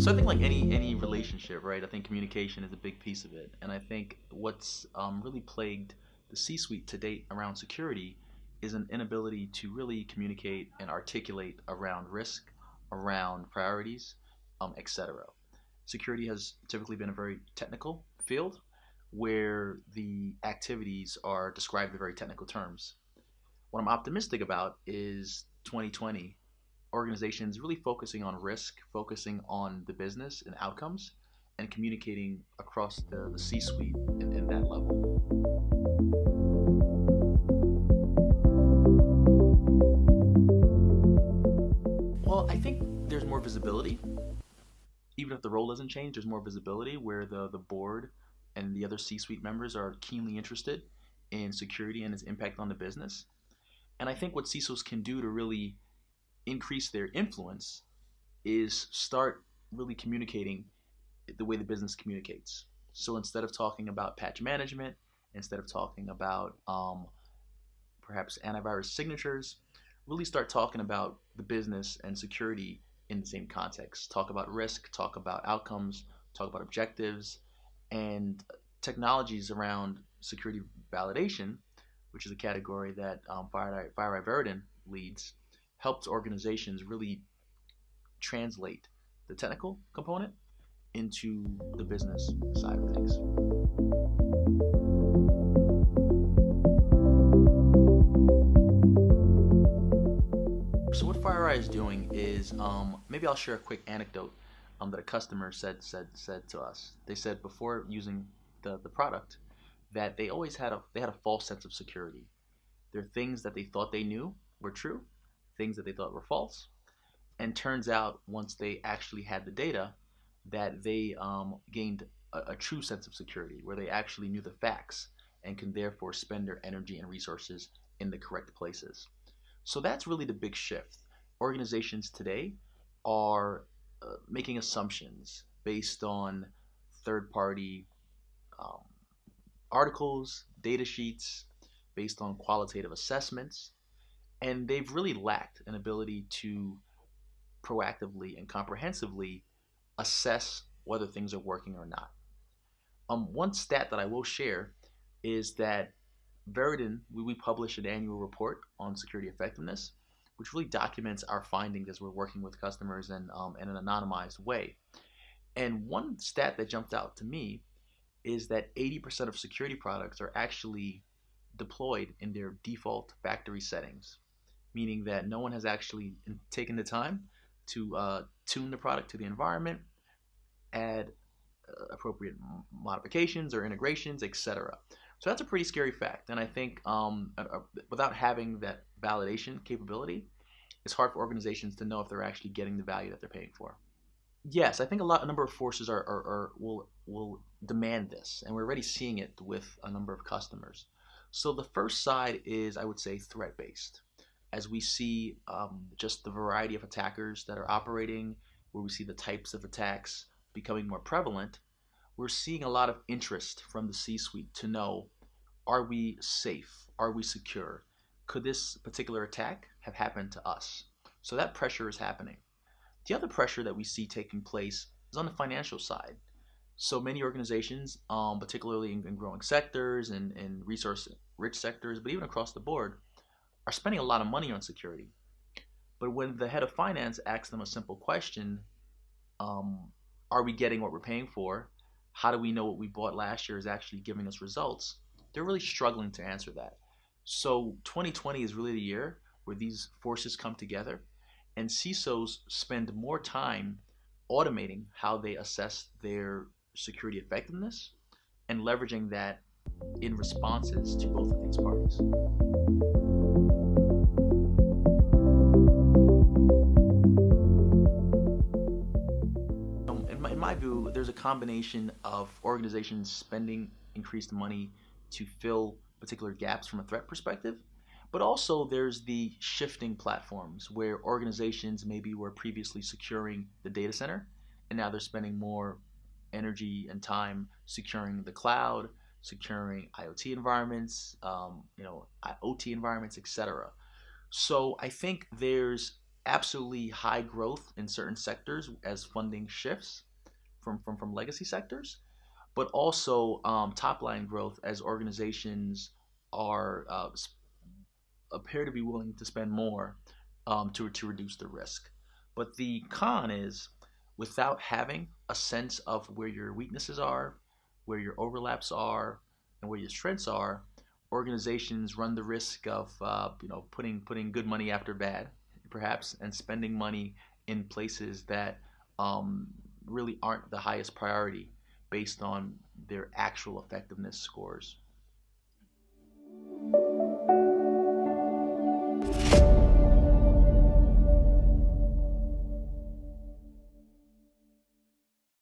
So I think like any relationship, right? I think communication is a big piece of it, and I think what's really plagued the C-suite to date around security is an inability to really communicate and articulate around risk, around priorities, etc. Security has typically been a very technical field where the activities are described in very technical terms. What I'm optimistic about is 2020 organizations really focusing on risk, focusing on the business and outcomes, and communicating across the C-suite in that level. Well, I think there's more visibility. Even if the role doesn't change, there's more visibility where the board and the other C-suite members are keenly interested in security and its impact on the business. And I think what CISOs can do to really increase their influence is start really communicating the way the business communicates. So instead of talking about patch management, instead of talking about perhaps antivirus signatures, really start talking about the business and security in the same context. Talk about risk, talk about outcomes, talk about objectives, and technologies around security validation, which is a category that FireEye Veridian leads, helps organizations really translate the technical component into the business side of things. So what FireEye is doing is, maybe I'll share a quick anecdote that a customer said to us. They said before using the product that they always had a false sense of security. There are things that they thought they knew were true, things that they thought were false, and turns out once they actually had the data that they gained a true sense of security where they actually knew the facts and can therefore spend their energy and resources in the correct places. So that's really the big shift. Organizations today are making assumptions based on third-party articles, data sheets, based on qualitative assessments, and they've really lacked an ability to proactively and comprehensively assess whether things are working or not. One stat that I will share is that Veridian, we publish an annual report on security effectiveness, which really documents our findings as we're working with customers in an anonymized way. And one stat that jumped out to me is that 80% of security products are actually deployed in their default factory settings, meaning that no one has actually taken the time to tune the product to the environment, add appropriate modifications or integrations, etc. So that's a pretty scary fact. And I think without having that validation capability, it's hard for organizations to know if they're actually getting the value that they're paying for. Yes, I think a number of forces will demand this, and we're already seeing it with a number of customers. So the first side is, I would say, threat-based. As we see just the variety of attackers that are operating, where we see the types of attacks becoming more prevalent, we're seeing a lot of interest from the C-suite to know, are we safe? Are we secure? Could this particular attack have happened to us? So that pressure is happening. The other pressure that we see taking place is on the financial side. So many organizations, particularly in growing sectors and resource-rich sectors, but even across the board, are spending a lot of money on security. But when the head of finance asks them a simple question, are we getting what we're paying for? How do we know what we bought last year is actually giving us results? They're really struggling to answer that. So 2020 is really the year where these forces come together, and CISOs spend more time automating how they assess their security effectiveness and leveraging that in responses to both of these parties. In my view, there's a combination of organizations spending increased money to fill particular gaps from a threat perspective, but also there's the shifting platforms where organizations maybe were previously securing the data center, and now they're spending more energy and time securing the cloud, securing IoT environments, OT environments, etc. So I think there's absolutely high growth in certain sectors as funding shifts from legacy sectors, but also top line growth as organizations are appear to be willing to spend more to reduce the risk. But the con is without having a sense of where your weaknesses are, where your overlaps are, and where your strengths are, organizations run the risk of putting good money after bad, perhaps, and spending money in places that um, really aren't the highest priority based on their actual effectiveness scores.